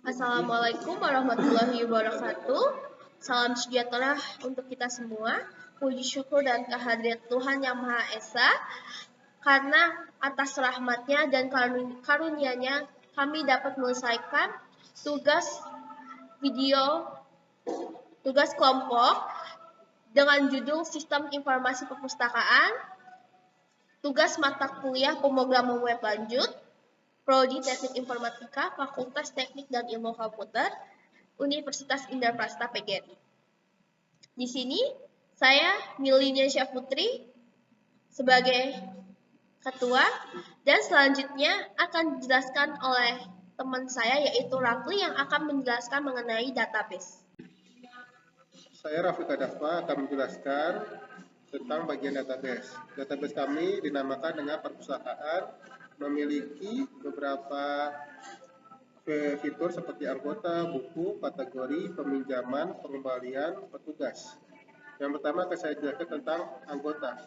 Assalamualaikum warahmatullahi wabarakatuh. Salam sejahtera untuk kita semua. Puji syukur dan kehadirat Tuhan Yang Maha Esa, karena atas rahmatnya dan karunia-Nya kami dapat menyelesaikan tugas kelompok dengan judul Sistem Informasi Perpustakaan, tugas mata kuliah pemrograman web lanjut, Prodi Teknik Informatika, Fakultas Teknik dan Ilmu Komputer, Universitas Indarprasta PGRI. Di sini saya Milinia Syafutri sebagai ketua, dan selanjutnya akan dijelaskan oleh teman saya yaitu Rafli yang akan menjelaskan mengenai database. Saya Rafli Kadafa akan menjelaskan tentang bagian database. Database kami dinamakan dengan perpustakaan, memiliki beberapa fitur seperti anggota, buku, kategori, peminjaman, pengembalian, petugas. Yang pertama akan saya jelaskan tentang anggota.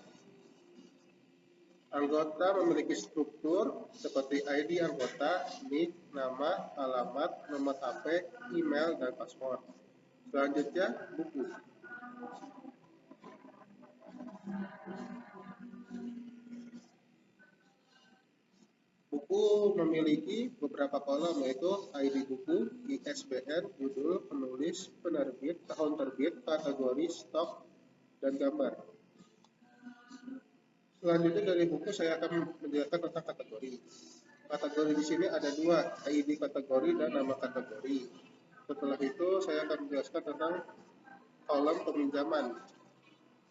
Anggota memiliki struktur seperti ID anggota, NIK, nama, alamat, nomor HP, email, dan password. Selanjutnya, buku. Buku memiliki beberapa kolom, yaitu ID buku, ISBN, judul, penulis, penerbit, tahun terbit, kategori, stok, dan gambar. Selanjutnya dari buku saya akan menjelaskan tentang kategori. Kategori di sini ada dua, ID kategori dan nama kategori. Setelah itu saya akan menjelaskan tentang kolom peminjaman.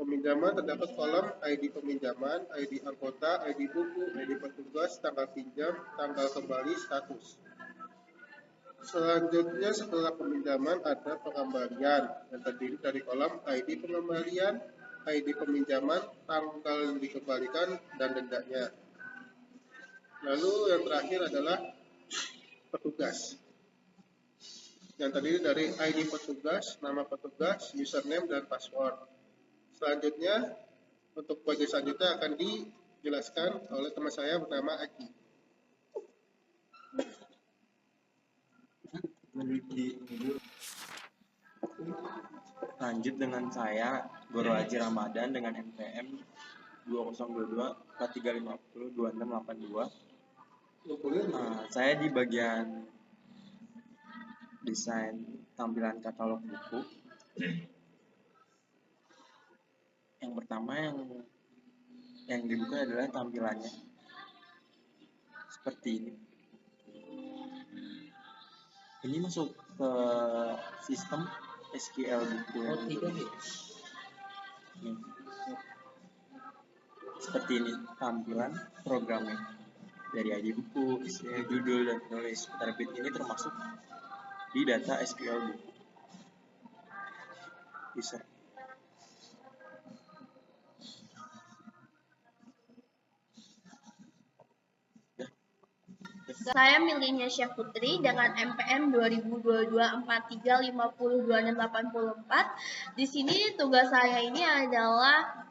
Peminjaman terdapat kolom ID peminjaman, ID anggota, ID buku, ID petugas, tanggal pinjam, tanggal kembali, status. Selanjutnya setelah peminjaman ada pengembalian yang terdiri dari kolom ID pengembalian, ID peminjaman, tanggal dikembalikan, dan dendanya. Lalu yang terakhir adalah petugas yang terdiri dari ID petugas, nama petugas, username, dan password. Selanjutnya, untuk bagian selanjutnya akan dijelaskan oleh teman saya bernama Aki. Lanjut dengan saya, Guru Haji Ramadan dengan NPM 2022 4350 2682. Saya di bagian desain tampilan katalog buku. Yang pertama yang dibuka adalah tampilannya seperti ini. Ini masuk ke sistem SQL buku yang seperti ini tampilan programnya dari ID buku, isinya judul dan penulis. Penerbit ini termasuk di data SQL buku. Bisa. Saya Milinia Syafutri dengan MPM 2022-43502684. Di sini tugas saya ini adalah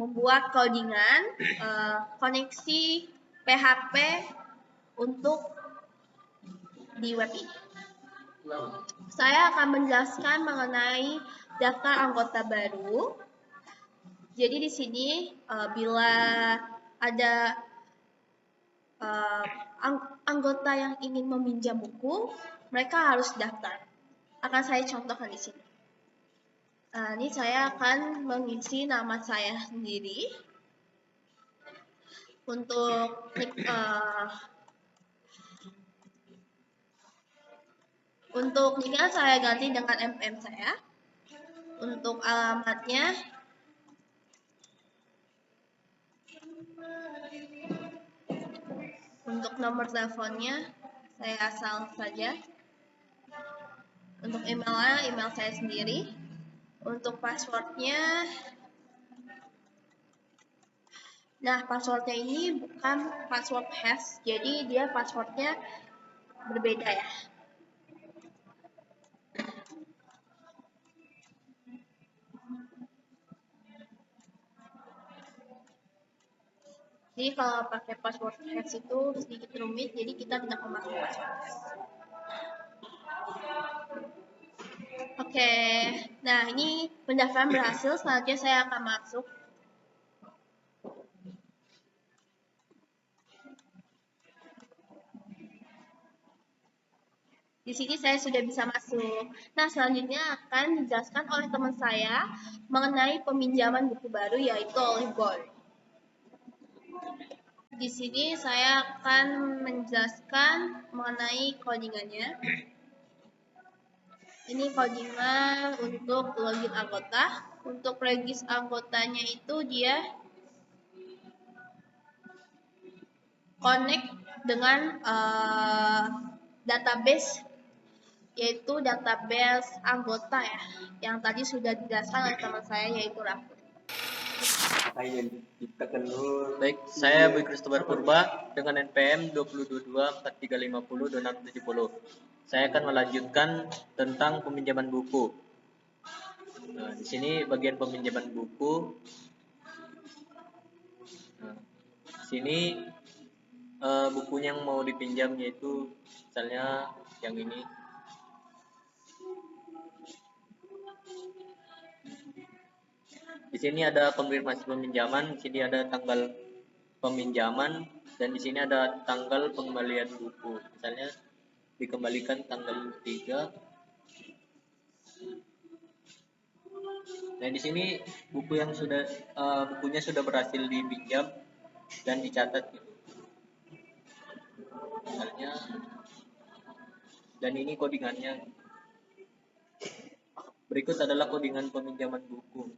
membuat codingan koneksi PHP untuk di web ini. Saya akan menjelaskan mengenai daftar anggota baru. Jadi di sini bila ada anggota yang ingin meminjam buku, mereka harus daftar. Akan saya contohkan di sini. Ini saya akan mengisi nama saya sendiri. Untuk niknya saya ganti dengan MPM saya. Untuk alamatnya untuk nomor teleponnya saya asal saja. Untuk emailnya, email saya sendiri. Untuk passwordnya, nah passwordnya ini bukan password hash, jadi dia passwordnya berbeda ya. Jadi kalau pakai password hash itu sedikit rumit, jadi kita tidak memakai password hash. Oke, nah ini pendaftaran berhasil. Selanjutnya saya akan masuk. Di sini saya sudah bisa masuk. Nah, selanjutnya akan dijelaskan oleh teman saya mengenai peminjaman buku baru, yaitu oleh Gold. Di sini saya akan menjelaskan mengenai codingannya. Ini codingan untuk login anggota. Untuk regis anggotanya itu dia connect dengan database, yaitu database anggota ya, yang tadi sudah dijelaskan oleh teman saya, yaitu Raffi. Baik, saya Boy Christopher Purba dengan NPM 2022-4350-2670. Saya akan melanjutkan tentang peminjaman buku. Nah, di sini bagian peminjaman buku. Nah, di sini bukunya yang mau dipinjam yaitu misalnya yang ini. Di sini ada konfirmasi peminjaman, di sini ada tanggal peminjaman, dan di sini ada tanggal pengembalian buku. Misalnya dikembalikan tanggal 3. Nah, di sini buku yang bukunya sudah berhasil dipinjam dan dicatat gitu. Misalnya, dan ini codingannya. Berikut adalah codingan peminjaman buku.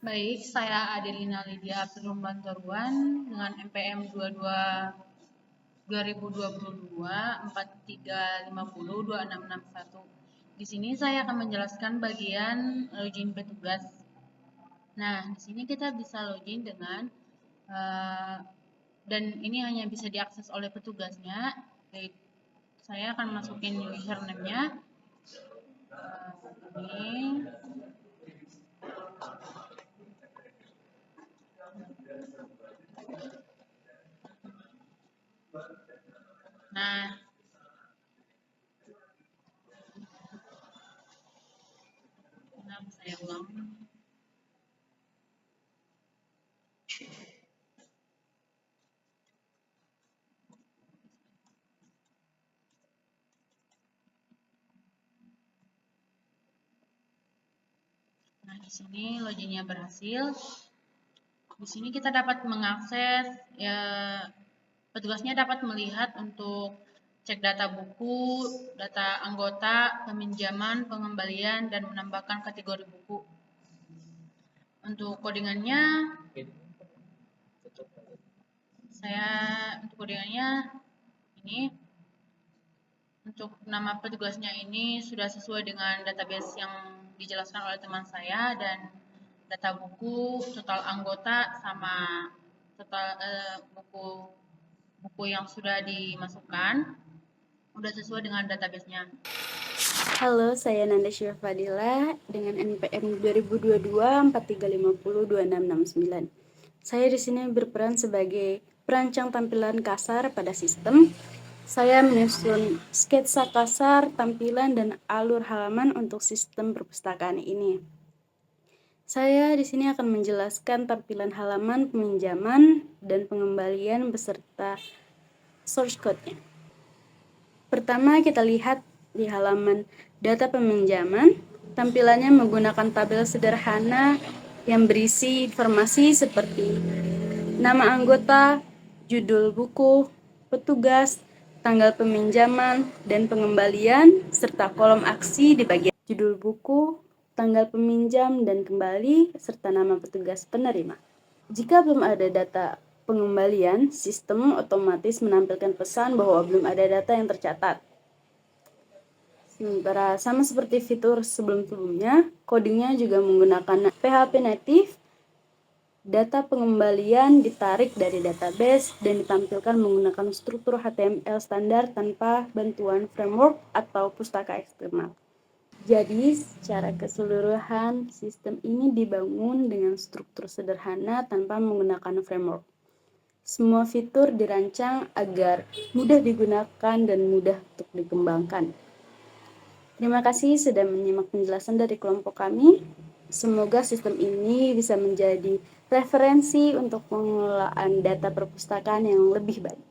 Baik, saya Adelina Lydia Abdul Bantoruan dengan NPM 2022 4350 2661. Di sini saya akan menjelaskan bagian login petugas. Nah, di sini kita bisa login dengan dan ini hanya bisa diakses oleh petugasnya. Baik, saya akan masukin username-nya. Ini. Nah, saya ulang. Nah, di sini loginnya berhasil. Di sini kita dapat mengakses, ya, petugasnya dapat melihat untuk cek data buku, data anggota, peminjaman, pengembalian, dan menambahkan kategori buku. Untuk codingannya, untuk codingannya ini. Untuk nama petugasnya ini sudah sesuai dengan database yang dijelaskan oleh teman saya, dan data buku, total anggota, sama total buku yang sudah dimasukkan sudah sesuai dengan database-nya. Halo, saya Nanda Syirah Fadila dengan NPM 2022 4350 2669. Saya di sini berperan sebagai perancang tampilan kasar pada sistem. Saya menyusun sketsa kasar, tampilan, dan alur halaman untuk sistem perpustakaan ini. Saya di sini akan menjelaskan tampilan halaman peminjaman dan pengembalian beserta source code-nya. Pertama, kita lihat di halaman data peminjaman. Tampilannya menggunakan tabel sederhana yang berisi informasi seperti nama anggota, judul buku, petugas, tanggal peminjaman dan pengembalian, serta kolom aksi di bagian judul buku, tanggal peminjam dan kembali, serta nama petugas penerima. Jika belum ada data pengembalian, sistem otomatis menampilkan pesan bahwa belum ada data yang tercatat. Sementara sama seperti fitur sebelum-sebelumnya, codingnya juga menggunakan PHP native Data pengembalian ditarik dari database dan ditampilkan menggunakan struktur HTML standar tanpa bantuan framework atau pustaka eksternal. Jadi, secara keseluruhan, sistem ini dibangun dengan struktur sederhana tanpa menggunakan framework. Semua fitur dirancang agar mudah digunakan dan mudah untuk dikembangkan. Terima kasih sudah menyimak penjelasan dari kelompok kami. Semoga sistem ini bisa menjadi referensi untuk pengelolaan data perpustakaan yang lebih baik.